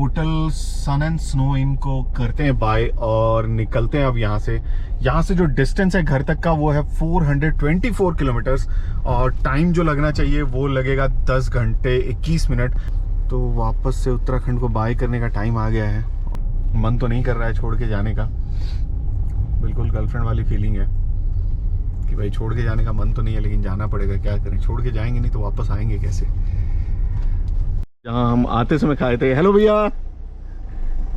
Hotel Sun and Snow Inn को करते हैं बाय और निकलते हैं अब यहाँ से जो डिस्टेंस है घर तक का वो है 424 किलोमीटर्स और टाइम जो लगना चाहिए वो लगेगा 10 घंटे 21 मिनट। तो वापस से उत्तराखंड को बाय करने का टाइम आ गया है। मन तो नहीं कर रहा है छोड़ के जाने का, बिल्कुल गर्लफ्रेंड वाली फीलिंग है कि भाई छोड़ के जाने का मन तो नहीं है, लेकिन जाना पड़ेगा, क्या करें, छोड़ के जाएंगे नहीं तो वापस आएंगे कैसे। जहाँ हम आते समय खाए थे, हेलो भैया,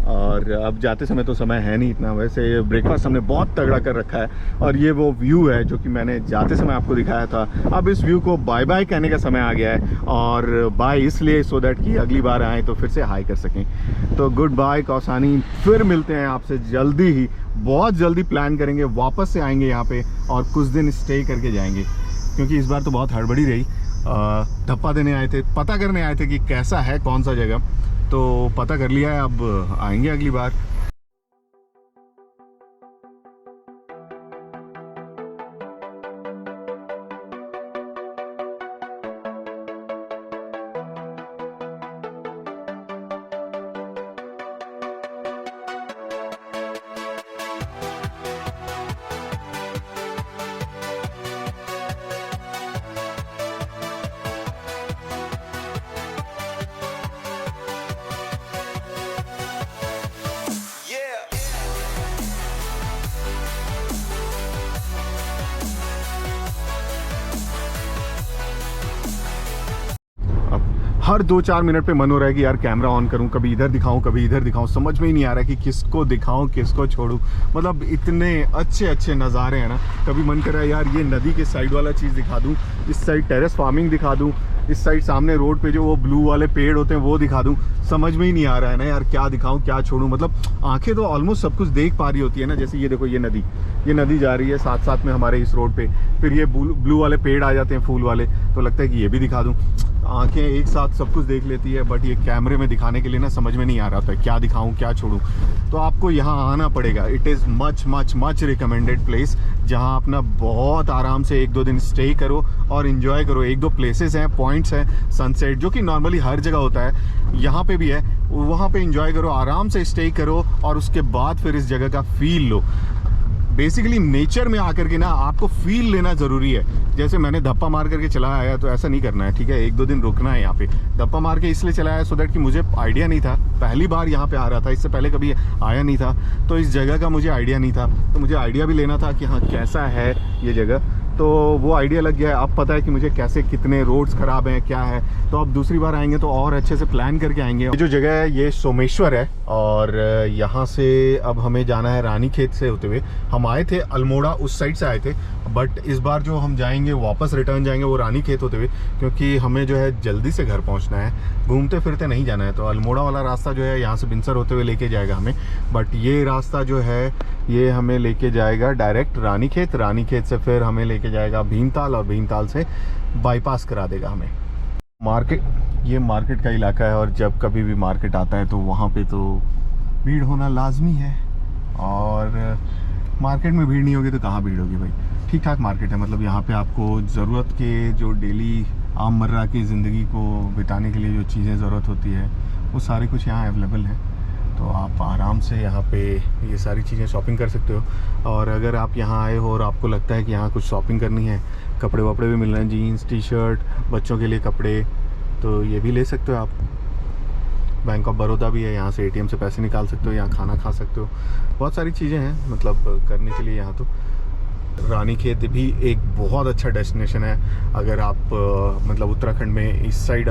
और अब जाते समय तो समय है नहीं इतना। वैसे ब्रेकफास्ट हमने बहुत तगड़ा कर रखा है और ये वो व्यू है जो कि मैंने जाते समय आपको दिखाया था। अब इस व्यू को बाय बाय कहने का समय आ गया है और बाय इसलिए सो दैट कि अगली बार आए तो फिर से हाई कर सकें। तो गुड बाय कौसानी, फिर मिलते हैं आपसे जल्दी ही, बहुत जल्दी प्लान करेंगे, वापस से आएंगे यहाँ पे और कुछ दिन स्टे करके जाएंगे, क्योंकि इस बार तो बहुत हड़बड़ी रही। धप्पा देने आए थे, पता करने आए थे कि कैसा है कौन सा जगह, तो पता कर लिया है, अब आएंगे अगली बार। हर 2-4 मिनट पे मन हो रहा है कि यार कैमरा ऑन करूं, कभी इधर दिखाऊं कभी इधर दिखाऊं, समझ में ही नहीं आ रहा है कि किसको दिखाऊं किसको छोड़ूं। मतलब इतने अच्छे अच्छे नज़ारे हैं ना, कभी मन कर रहा है यार ये नदी के साइड वाला चीज़ दिखा दूं, इस साइड टेरेस फार्मिंग दिखा दूं, इस साइड सामने रोड पे जो वो ब्लू वाले पेड़ होते हैं वो दिखा दूं। समझ में ही नहीं आ रहा है ना यार, क्या दिखाऊं क्या छोड़ूं। मतलब आंखें तो ऑलमोस्ट सब कुछ देख पा रही होती है ना, जैसे ये देखो ये नदी जा रही है साथ साथ में हमारे इस रोड पे, फिर ये ब्लू वाले पेड़ आ जाते हैं फूल वाले, तो लगता है कि ये भी दिखा दूं। आंखें एक साथ सब कुछ देख लेती है, बट ये कैमरे में दिखाने के लिए ना समझ में नहीं आ रहा था क्या दिखाऊं क्या छोड़ूं। तो आपको यहाँ आना पड़ेगा। It is much much much recommended place, जहाँ अपना बहुत आराम से 1-2 दिन स्टे करो और इन्जॉय करो। 1-2 प्लेसेस हैं, पॉइंट्स हैं, सनसेट जो कि नॉर्मली हर जगह होता है, यहाँ पे भी है, वहाँ पे इन्जॉय करो, आराम से स्टे करो और उसके बाद फिर इस जगह का फील लो। बेसिकली नेचर में आकर के ना आपको फील लेना ज़रूरी है। जैसे मैंने धप्पा मार करके चला आया तो ऐसा नहीं करना है, ठीक है, 1-2 दिन रुकना है यहाँ पे। धप्पा मार के इसलिए चला आया सो दैट कि मुझे आइडिया नहीं था, पहली बार यहाँ पे आ रहा था, इससे पहले कभी आया नहीं था, तो इस जगह का मुझे आइडिया नहीं था, तो मुझे आइडिया भी लेना था कि हाँ कैसा है ये जगह। तो वो आइडिया लग गया है, अब पता है कि मुझे कैसे कितने रोड्स ख़राब हैं क्या है। तो अब दूसरी बार आएंगे तो और अच्छे से प्लान करके आएंगे। ये जो जगह है ये सोमेश्वर है और यहाँ से अब हमें जाना है रानीखेत से होते हुए। हम आए थे अल्मोड़ा, उस साइड से आए थे, बट इस बार जो हम जाएंगे वापस रिटर्न जाएंगे वो रानीखेत होते हुए, क्योंकि हमें जो है जल्दी से घर पहुँचना है, घूमते फिरते नहीं जाना है। तो अल्मोड़ा वाला रास्ता जो है यहाँ से बिनसर होते हुए लेके जाएगा हमें, बट ये रास्ता जो है ये हमें लेके जाएगा डायरेक्ट रानीखेत, रानीखेत से फिर हमें लेके जाएगा भीमताल और भीमताल से बाईपास करा देगा हमें। मार्केट, ये मार्केट का इलाका है और जब कभी भी मार्केट आता है तो वहाँ पे तो भीड़ होना लाजमी है, और मार्केट में भीड़ नहीं होगी तो कहाँ भीड़ होगी भाई। ठीक ठाक मार्केट है, मतलब यहाँ पे आपको ज़रूरत के जो डेली आममर्रा की ज़िंदगी को बिताने के लिए जो चीज़ें ज़रूरत होती है वो सारी कुछ यहाँ अवेलेबल है। तो आप आराम से यहाँ पे ये सारी चीज़ें शॉपिंग कर सकते हो। और अगर आप यहाँ आए हो और आपको लगता है कि यहाँ कुछ शॉपिंग करनी है, कपड़े वपड़े भी मिल रहे हैं, जीन्स टी शर्ट, बच्चों के लिए कपड़े, तो ये भी ले सकते हो आप। बैंक ऑफ बड़ौदा भी है, यहाँ से ATM से पैसे निकाल सकते हो, यहाँ खाना खा सकते हो, बहुत सारी चीज़ें हैं मतलब करने के लिए यहाँ। तो रानीखेत भी एक बहुत अच्छा डेस्टिनेशन है। अगर आप मतलब उत्तराखंड में इस साइड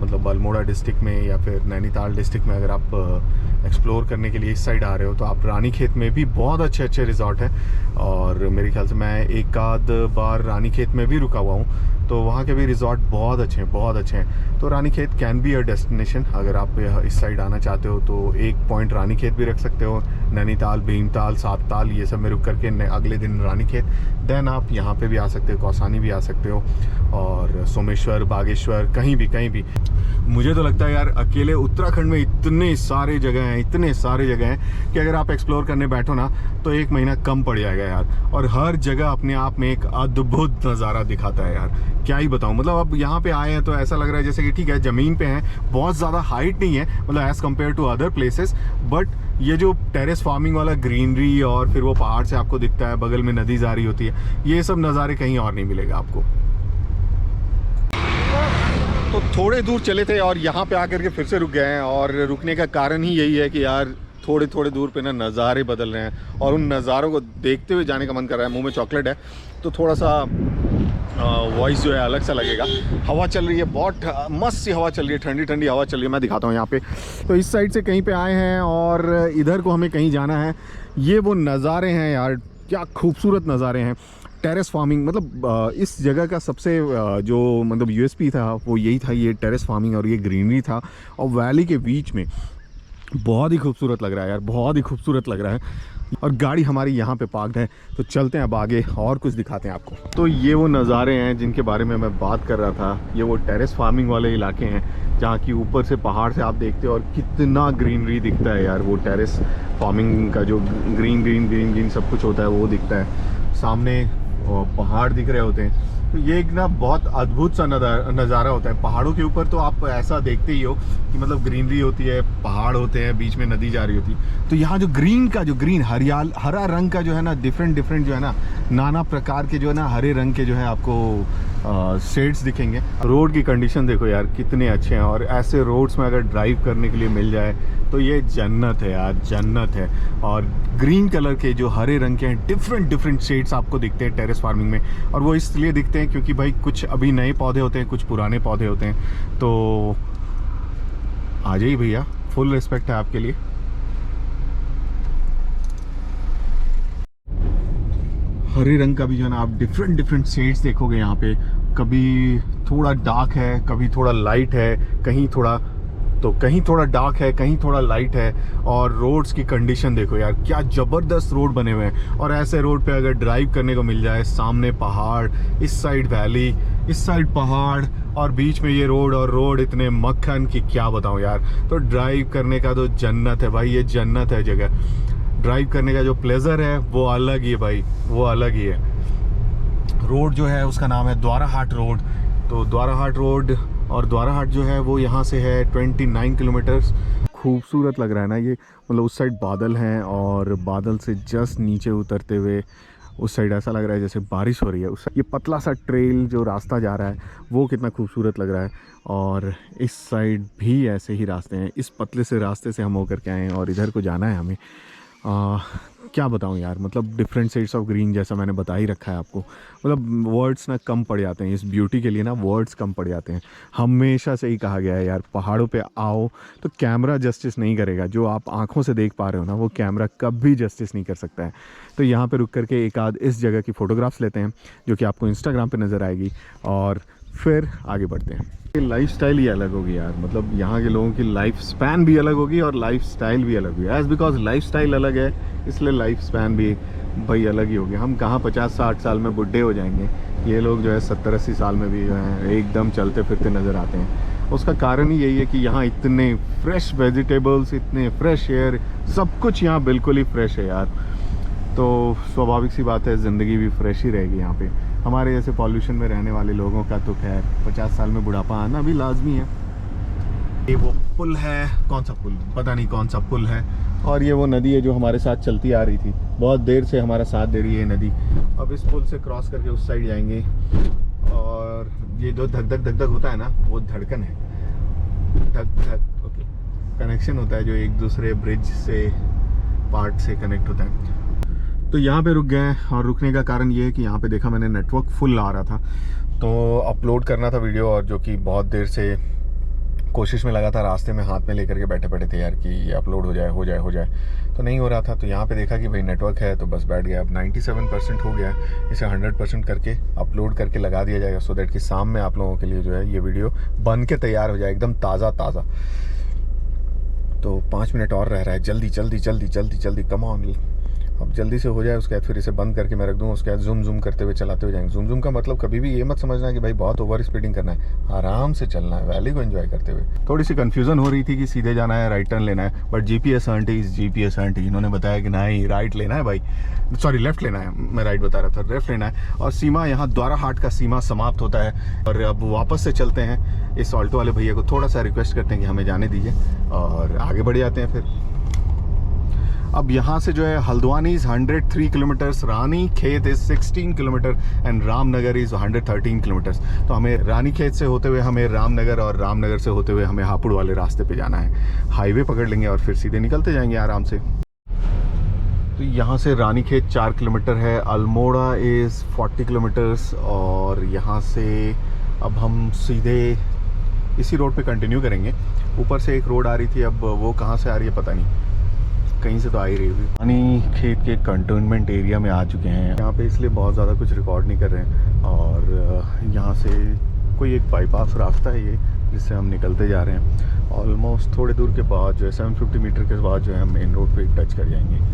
मतलब अल्मोड़ा डिस्ट्रिक्ट में या फिर नैनीताल डिस्ट्रिक्ट में अगर आप एक्सप्लोर करने के लिए इस साइड आ रहे हो तो आप रानीखेत में भी बहुत अच्छे अच्छे रिजॉर्ट हैं। और मेरे ख्याल से मैं एक आध बार रानीखेत में भी रुका हुआ हूँ, तो वहाँ के भी रिजॉर्ट बहुत अच्छे हैं, बहुत अच्छे हैं। तो Ranikhet can be a destination. अगर आप इस साइड आना चाहते हो तो एक पॉइंट रानीखेत भी रख सकते हो, नैनीताल, भीमताल, सातताल ये सब में रुक करके अगले दिन रानीखेत, देन आप यहाँ पे भी आ सकते हो, कौसानी भी आ सकते हो, और सोमेश्वर, बागेश्वर, कहीं भी। मुझे तो लगता है यार अकेले उत्तराखंड में इतने सारे जगह हैं, इतने सारे जगह हैं कि अगर आप एक्सप्लोर करने बैठो ना तो 1 महीना कम पड़ जाएगा यार। और हर जगह अपने आप में एक अद्भुत नज़ारा दिखाता है यार। क्या ही बताऊं। मतलब अब यहाँ पे आए हैं तो ऐसा लग रहा है जैसे कि ठीक है ज़मीन पे हैं, बहुत ज़्यादा हाइट नहीं है मतलब as compared to other places, but ये जो टेरेस फार्मिंग वाला ग्रीनरी और फिर वो पहाड़ से आपको दिखता है, बगल में नदी जा रही होती है, ये सब नज़ारे कहीं और नहीं मिलेगा आपको। तो थोड़े दूर चले थे और यहाँ पे आकर के फिर से रुक गए हैं, और रुकने का कारण ही यही है कि यार थोड़े थोड़े दूर पे ना नज़ारे बदल रहे हैं और उन नज़ारों को देखते हुए जाने का मन कर रहा है। मुंह में चॉकलेट है तो थोड़ा सा वॉइस जो है अलग सा लगेगा। हवा चल रही है, बहुत मस्त सी हवा चल रही है, ठंडी ठंडी हवा चल रही है। मैं दिखाता हूँ यहाँ पे, तो इस साइड से कहीं पे आए हैं और इधर को हमें कहीं जाना है। ये वो नज़ारे हैं यार, क्या खूबसूरत नज़ारे हैं। टेरेस फार्मिंग मतलब इस जगह का सबसे जो मतलब यूएसपी था वो यही था, ये टेरेस फार्मिंग और ये ग्रीनरी था, और वैली के बीच में बहुत ही खूबसूरत लग रहा है यार, बहुत ही खूबसूरत लग रहा है। और गाड़ी हमारी यहाँ पे पार्क्ड है, तो चलते हैं अब आगे और कुछ दिखाते हैं आपको। तो ये वो नज़ारे हैं जिनके बारे में मैं बात कर रहा था। ये वो टेरेस फार्मिंग वाले इलाके हैं जहाँ की ऊपर से पहाड़ से आप देखते हो और कितना ग्रीनरी दिखता है यार। वो टेरेस फार्मिंग का जो ग्रीन ग्रीन ग्रीन ग्रीन सब कुछ होता है वो दिखता है, सामने पहाड़ दिख रहे होते हैं। तो ये एक ना बहुत अद्भुत सा नज़ारा होता है। पहाड़ों के ऊपर तो आप ऐसा देखते ही हो कि मतलब ग्रीनरी होती है, पहाड़ होते हैं, बीच में नदी जा रही होती है। तो यहाँ जो ग्रीन हरा रंग का जो है ना, डिफरेंट जो है ना, नाना प्रकार के जो है ना हरे रंग के जो है आपको शेड्स दिखेंगे। रोड की कंडीशन देखो यार कितने अच्छे हैं, और ऐसे रोड्स में अगर ड्राइव करने के लिए मिल जाए तो ये जन्नत है यार, जन्नत है। और ग्रीन कलर के जो हरे रंग के हैं, डिफरेंट शेड्स आपको दिखते हैं टेरेस फार्मिंग में। और वो इसलिए दिखते हैं क्योंकि भाई कुछ अभी नए पौधे होते हैं, कुछ पुराने पौधे होते हैं। तो आ जाइए भैया, फुल रिस्पेक्ट है आपके लिए। हरे रंग का भी जो है ना आप डिफरेंट शेड्स देखोगे यहाँ पे। कभी थोड़ा डार्क है, कभी थोड़ा लाइट है, कहीं थोड़ा डार्क है, कहीं थोड़ा लाइट है। और रोड्स की कंडीशन देखो यार, क्या ज़बरदस्त रोड बने हुए हैं। और ऐसे रोड पे अगर ड्राइव करने को मिल जाए, सामने पहाड़, इस साइड वैली, इस साइड पहाड़, और बीच में ये रोड, और रोड इतने मक्खन की क्या बताऊं यार। तो ड्राइव करने का तो जन्नत है भाई, ये जन्नत है जगह। ड्राइव करने का जो प्लेजर है वो अलग ही है भाई, वो अलग ही है। रोड जो है उसका नाम है द्वाराहाट रोड। तो द्वाराहाट रोड, और द्वाराहाट जो है वो यहाँ से है 29 किलोमीटर्स। खूबसूरत लग रहा है ना ये, मतलब उस साइड बादल हैं और बादल से जस्ट नीचे उतरते हुए उस साइड ऐसा लग रहा है जैसे बारिश हो रही है। उस ये पतला सा ट्रेल जो रास्ता जा रहा है वो कितना खूबसूरत लग रहा है। और इस साइड भी ऐसे ही रास्ते हैं, इस पतले से रास्ते से हम होकर के आए हैं और इधर को जाना है हमें। क्या बताऊं यार, मतलब डिफरेंट शेड्स ऑफ ग्रीन, जैसा मैंने बता ही रखा है आपको। मतलब वर्ड्स ना कम पड़ जाते हैं इस ब्यूटी के लिए, ना वर्ड्स कम पड़ जाते हैं। हमेशा से ही कहा गया है यार, पहाड़ों पे आओ तो कैमरा जस्टिस नहीं करेगा। जो आप आंखों से देख पा रहे हो ना, वो कैमरा कभी जस्टिस नहीं कर सकता है। तो यहाँ पे रुक करके एक आध इस जगह की फ़ोटोग्राफ्स लेते हैं जो कि आपको इंस्टाग्राम पर नज़र आएगी, और फिर आगे बढ़ते हैं। लाइफ स्टाइल ही अलग होगी यार, मतलब यहाँ के लोगों की लाइफ स्पैन भी अलग होगी और लाइफ स्टाइल भी अलग होगी। एज बिकॉज लाइफ स्टाइल अलग है, इसलिए लाइफ स्पैन भी भाई अलग ही होगी। हम कहाँ 50-60 साल में बुढ़े हो जाएंगे, ये लोग जो है 70-80 साल में भी जो है एकदम चलते फिरते नज़र आते हैं। उसका कारण ही यही है कि यहाँ इतने फ्रेश वेजिटेबल्स, इतने फ्रेश एयर, सब कुछ यहाँ बिल्कुल ही फ्रेश है यार। तो स्वाभाविक सी बात है, ज़िंदगी भी फ्रेश ही रहेगी यहाँ पे। हमारे जैसे पॉल्यूशन में रहने वाले लोगों का तो खैर 50 साल में बुढ़ापा आना भी लाजमी है। ये वो पुल है, कौन सा पुल पता नहीं कौन सा पुल है, और ये वो नदी है जो हमारे साथ चलती आ रही थी, बहुत देर से हमारा साथ दे रही है नदी। अब इस पुल से क्रॉस करके उस साइड जाएंगे, और ये जो धक धक होता है ना, वो धड़कन है, धक धक ओके, कनेक्शन होता है जो एक दूसरे ब्रिज से पार्ट से कनेक्ट होता है। तो यहाँ पे रुक गए, और रुकने का कारण ये है कि यहाँ पे देखा मैंने नेटवर्क फुल आ रहा था, तो अपलोड करना था वीडियो, और जो कि बहुत देर से कोशिश में लगा था, रास्ते में हाथ में लेकर के बैठे थे यार कि ये अपलोड हो जाए, तो नहीं हो रहा था। तो यहाँ पे देखा कि भाई नेटवर्क है, तो बस बैठ गया। अब 97% हो गया, इसे 100% करके अपलोड करके लगा दिया जाएगा, सो दैट कि शाम में आप लोगों के लिए जो है ये वीडियो बन के तैयार हो जाए, एकदम ताज़ा। तो 5 मिनट और रह रहा है, जल्दी कम ऑन। अब जल्दी से हो जाए, उसके बाद फिर इसे बंद करके मैं रख दूँ, उसके बाद जूम करते हुए चलाते हुए जाएंगे। जूम का मतलब कभी भी ये मत समझना कि भाई बहुत ओवर स्पीडिंग करना है, आराम से चलना है, वैली को एंजॉय करते हुए। थोड़ी सी कन्फ्यूजन हो रही थी कि सीधे जाना है, राइट टर्न लेना है, बट GPS आंटी इन्होंने बताया कि नहीं, राइट लेना है भाई, सॉरी लेफ्ट लेना है, मैं राइट बता रहा था, लेफ्ट लेना है। और सीमा यहाँ द्वारा हाट का सीमा समाप्त होता है। और अब वापस से चलते हैं, इस ऑल्टो वाले भैया को थोड़ा सा रिक्वेस्ट करते हैं कि हमें जाने दीजिए और आगे बढ़ जाते हैं फिर। अब यहाँ से जो है हल्द्वानी इज़ 103 किलोमीटर्स, रानी खेत is 16 kilometre and Ramnagar is 113 kilometres. तो हमें रानी खेत से होते हुए हमें रामनगर, और रामनगर से होते हुए हमें हापुड़ वाले रास्ते पे जाना है। हाईवे पकड़ लेंगे और फिर सीधे निकलते जाएंगे आराम से। तो यहाँ से रानी खेत 4 किलोमीटर है, अल्मोड़ा इज़ 40 किलोमीटर्स, और यहाँ से अब हम सीधे इसी रोड पे कंटिन्यू करेंगे। ऊपर से एक रोड आ रही थी, अब वो कहाँ से आ रही है पता नहीं, कहीं से तो आ ही रही होगी। रानी खेत के कंटोनमेंट एरिया में आ चुके हैं यहाँ पे, इसलिए बहुत ज़्यादा कुछ रिकॉर्ड नहीं कर रहे हैं। और यहाँ से कोई एक बाईपास रास्ता है ये, जिससे हम निकलते जा रहे हैं। ऑलमोस्ट थोड़े दूर के बाद जो है 750 मीटर के बाद जो है हम मेन रोड पे टच कर जाएंगे।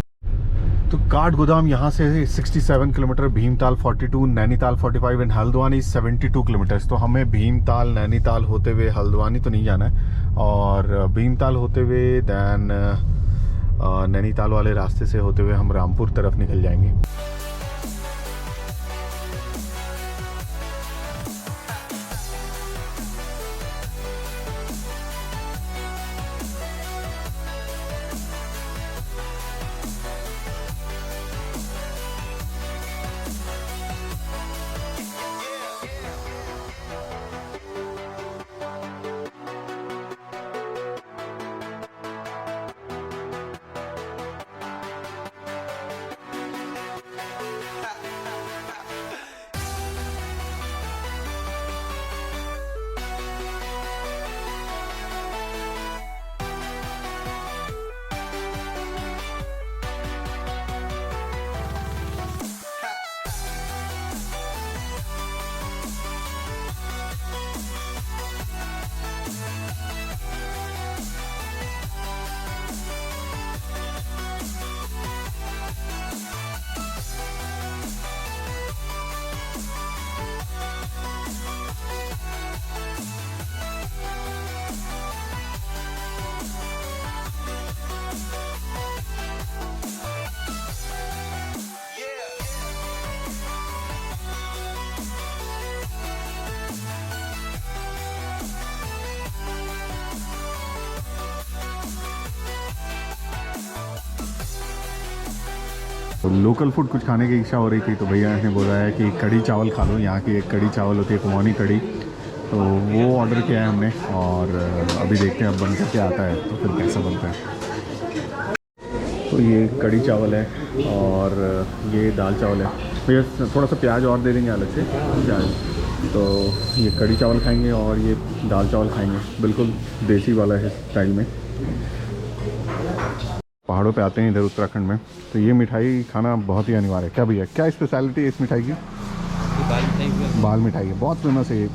तो काठगोदाम यहाँ से 67 kilometre, Bhimtal 42, Nainital 45 and Haldwani 72 kilometres. तो हमें भीमताल नैनीताल होते हुए हल्द्वानी तो नहीं जाना है, और भीमताल होते हुए दैन नैनीताल वाले रास्ते से होते हुए हम रामपुर तरफ निकल जाएंगे। तो लोकल फूड कुछ खाने की इच्छा हो रही थी, तो भैया ने बोला है कि कड़ी चावल खा लो। यहाँ की एक कड़ी चावल होती है, कुमाऊनी कड़ी, तो वो ऑर्डर किया है हमने, और अभी देखते हैं अब बन के क्या आता है, तो फिर कैसा बनता है। तो ये कड़ी चावल है और ये दाल चावल है। भैया थोड़ा सा प्याज और दे देंगे अलग से प्याज। तो ये कड़ी चावल खाएंगे और ये दाल चावल खाएंगे, बिल्कुल देसी वाला है स्टाइल में। पहाड़ों पे आते हैं इधर उत्तराखंड में, तो ये मिठाई खाना बहुत ही अनिवार्य है। क्या भैया, क्या स्पेशलिटी है इस मिठाई की? बाल मिठाई है, बहुत फेमस है ये।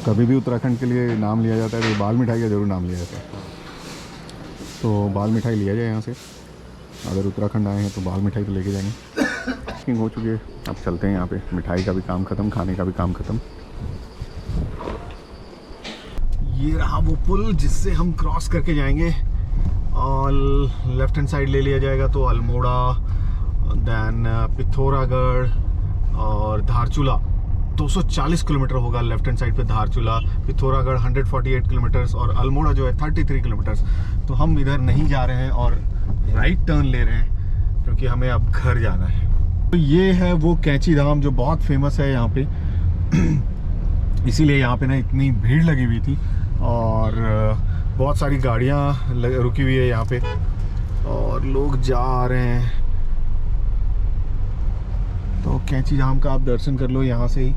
कभी भी उत्तराखंड के लिए नाम लिया जाता है तो बाल मिठाई का ज़रूर नाम लिया जाता है। तो बाल मिठाई लिया जाए यहाँ से, अगर उत्तराखंड आए हैं तो बाल मिठाई तो लेके जाएंगे। पैकिंग हो चुकी है, अब चलते हैं यहाँ पे। मिठाई का भी काम ख़त्म, खाने का भी काम ख़त्म। ये रहा वो पुल जिससे हम क्रॉस करके जाएंगे, और लेफ्ट हैंड साइड ले लिया जाएगा तो अल्मोड़ा, दैन पिथौरागढ़ और धारचूला। 240 किलोमीटर होगा लेफ्ट हैंड साइड पे धारचूला, पिथौरागढ़ 148 किलोमीटर्स और अल्मोड़ा जो है 33 किलोमीटर्स। तो हम इधर नहीं जा रहे हैं और राइट टर्न ले रहे हैं, क्योंकि हमें अब घर जाना है। तो ये है वो कैंची धाम जो बहुत फेमस है यहाँ पे। इसीलिए यहाँ पे ना इतनी भीड़ लगी हुई थी, और बहुत सारी गाड़ियाँ रुकी हुई है यहाँ पे, और लोग जा रहे हैं। तो कैंची धाम का आप दर्शन कर लो यहाँ से ही।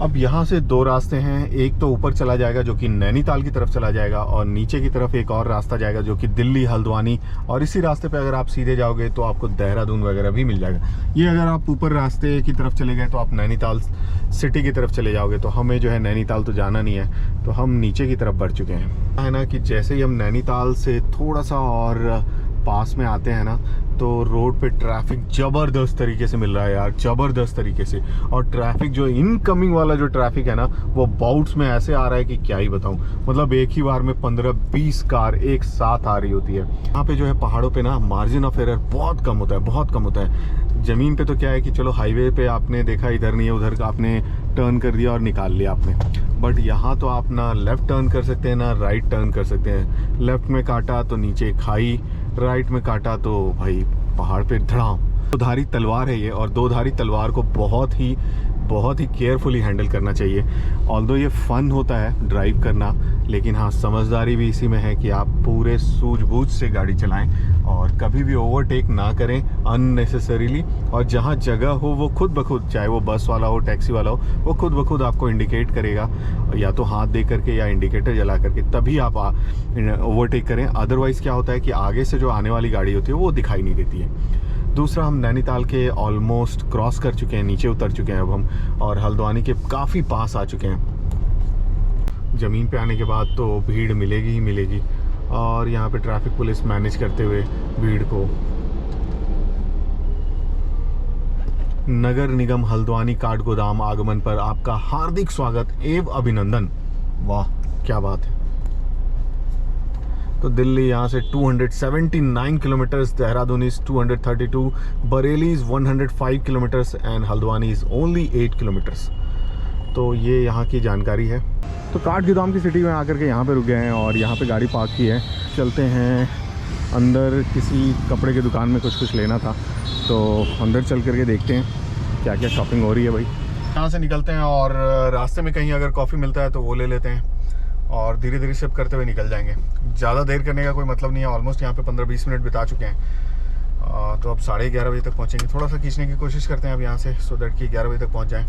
अब यहाँ से दो रास्ते हैं, एक तो ऊपर चला जाएगा जो कि नैनीताल की तरफ चला जाएगा, और नीचे की तरफ एक और रास्ता जाएगा जो कि दिल्ली, हल्द्वानी, और इसी रास्ते पे अगर आप सीधे जाओगे तो आपको देहरादून वगैरह भी मिल जाएगा। ये अगर आप ऊपर रास्ते की तरफ चले गए तो आप नैनीताल सिटी की तरफ चले जाओगे। तो हमें जो है नैनीताल तो जाना नहीं है, तो हम नीचे की तरफ बढ़ चुके हैं। है ना कि जैसे ही हम नैनीताल से थोड़ा सा और पास में आते हैं ना, तो रोड पे ट्रैफिक ज़बरदस्त तरीके से मिल रहा है यार, ज़बरदस्त तरीके से। और ट्रैफिक जो इनकमिंग वाला जो ट्रैफिक है ना, वो बाउट्स में ऐसे आ रहा है कि क्या ही बताऊं। मतलब एक ही बार में 15-20 कार एक साथ आ रही होती है। यहाँ पे जो है पहाड़ों पे ना मार्जिन ऑफ एरर बहुत कम होता है, बहुत कम होता है। ज़मीन पे तो क्या है कि चलो हाईवे पे आपने देखा इधर नहीं है उधर का आपने टर्न कर दिया और निकाल लिया आपने, बट यहाँ तो आप ना लेफ़्ट टर्न कर सकते हैं ना राइट टर्न कर सकते हैं। लेफ़्ट में काटा तो नीचे खाई, राइट में काटा तो भाई पहाड़ पे धड़ाम। दो धारी तलवार है ये, और दो धारी तलवार को बहुत ही केयरफुली हैंडल करना चाहिए। ऑल्दो ये फ़न होता है ड्राइव करना, लेकिन हाँ समझदारी भी इसी में है कि आप पूरे सूझबूझ से गाड़ी चलाएं और कभी भी ओवरटेक ना करें अननेसेसरीली। और जहाँ जगह हो वो खुद ब खुद, चाहे वो बस वाला हो टैक्सी वाला हो, वो खुद ब खुद आपको इंडिकेट करेगा, या तो हाथ दे करके या इंडिकेटर जला करके, तभी आप ओवरटेक करें। अदरवाइज़ क्या होता है कि आगे से जो आने वाली गाड़ी होती है वो दिखाई नहीं देती है। दूसरा, हम नैनीताल के ऑलमोस्ट क्रॉस कर चुके हैं, नीचे उतर चुके हैं अब हम, और हल्द्वानी के काफ़ी पास आ चुके हैं। ज़मीन पे आने के बाद तो भीड़ मिलेगी ही मिलेगी, और यहाँ पे ट्रैफिक पुलिस मैनेज करते हुए भीड़ को। नगर निगम हल्द्वानी काठगोदाम आगमन पर आपका हार्दिक स्वागत एवं अभिनंदन। वाह क्या बात है। तो दिल्ली यहाँ से 279 kilometres, Dehradun is 232, Bareilly is 105 kilometres and Haldwani is only 8 kilometres. तो ये यहाँ की जानकारी है। तो काठगोदाम की सिटी में आकर के यहाँ पे रुक गए हैं और यहाँ पे गाड़ी पार्क की है। चलते हैं अंदर, किसी कपड़े की दुकान में कुछ लेना था, तो अंदर चल करके देखते हैं क्या क्या शॉपिंग हो रही है भाई। यहाँ से निकलते हैं और रास्ते में कहीं अगर कॉफ़ी मिलता है तो वो ले लेते हैं, और धीरे धीरे सिप करते हुए निकल जाएंगे। ज़्यादा देर करने का कोई मतलब नहीं है, ऑलमोस्ट यहाँ पे 15-20 मिनट बिता चुके हैं। तो अब 11:30 बजे तक पहुँचेंगे। थोड़ा सा खींचने की कोशिश करते हैं अब यहाँ से, सो दैट कि 11 बजे तक पहुँच जाएँ।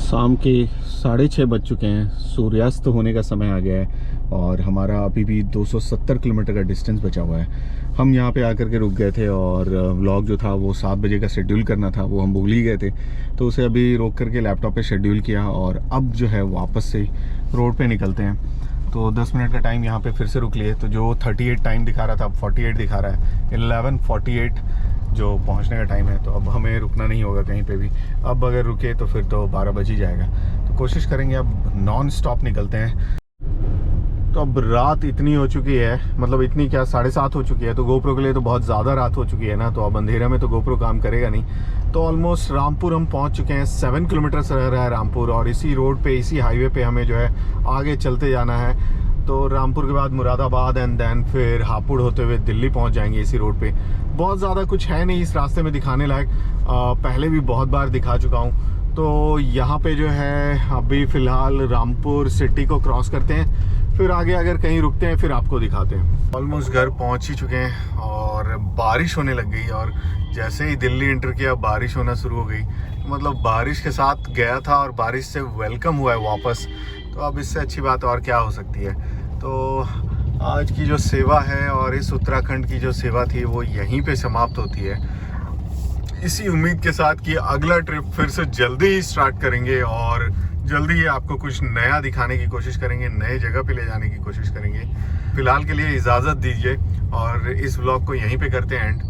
शाम के 6:30 बज चुके हैं, सूर्यास्त होने का समय आ गया है, और हमारा अभी भी 270 किलोमीटर का डिस्टेंस बचा हुआ है। हम यहाँ पे आकर के रुक गए थे, और व्लॉग जो था वो 7 बजे का शेड्यूल करना था, वो हम भूल ही गए थे, तो उसे अभी रोक करके लैपटॉप पे शेड्यूल किया, और अब जो है वापस से रोड पे निकलते हैं। तो 10 मिनट का टाइम यहाँ पे फिर से रुक लिए, तो जो 38 टाइम दिखा रहा था अब 48 दिखा रहा है। 11:48 जो पहुँचने का टाइम है, तो अब हमें रुकना नहीं होगा कहीं पे भी। अब अगर रुके तो फिर तो 12 बज ही जाएगा, तो कोशिश करेंगे अब नॉन स्टॉप निकलते हैं। तो अब रात इतनी हो चुकी है, मतलब इतनी क्या 7:30 हो चुकी है, तो गोप्रो के लिए तो बहुत ज़्यादा रात हो चुकी है ना, तो अब अंधेरा में तो गोप्रो काम करेगा नहीं। तो ऑलमोस्ट रामपुर हम पहुंच चुके हैं, 7 किलोमीटर से रह रहा है रामपुर, और इसी रोड पे इसी हाईवे पे हमें जो है आगे चलते जाना है। तो रामपुर के बाद मुरादाबाद एंड देन फिर हापुड़ होते हुए दिल्ली पहुंच जाएंगे इसी रोड पे। बहुत ज़्यादा कुछ है नहीं इस रास्ते में दिखाने लायक, पहले भी बहुत बार दिखा चुका हूँ। तो यहाँ पे जो है अभी फ़िलहाल रामपुर सिटी को क्रॉस करते हैं, फिर आगे अगर कहीं रुकते हैं फिर आपको दिखाते हैं। ऑलमोस्ट घर पहुँच ही चुके हैं, और बारिश होने लग गई, और जैसे ही दिल्ली एंटर किया बारिश होना शुरू हो गई। मतलब बारिश के साथ गया था और बारिश से वेलकम हुआ है वापस, तो अब इससे अच्छी बात और क्या हो सकती है। तो आज की जो सेवा है और इस उत्तराखंड की जो सेवा थी वो यहीं पे समाप्त होती है, इसी उम्मीद के साथ कि अगला ट्रिप फिर से जल्दी ही स्टार्ट करेंगे, और जल्दी ही आपको कुछ नया दिखाने की कोशिश करेंगे, नए जगह पे ले जाने की कोशिश करेंगे। फिलहाल के लिए इजाज़त दीजिए, और इस व्लॉग को यहीं पे करते हैं एंड।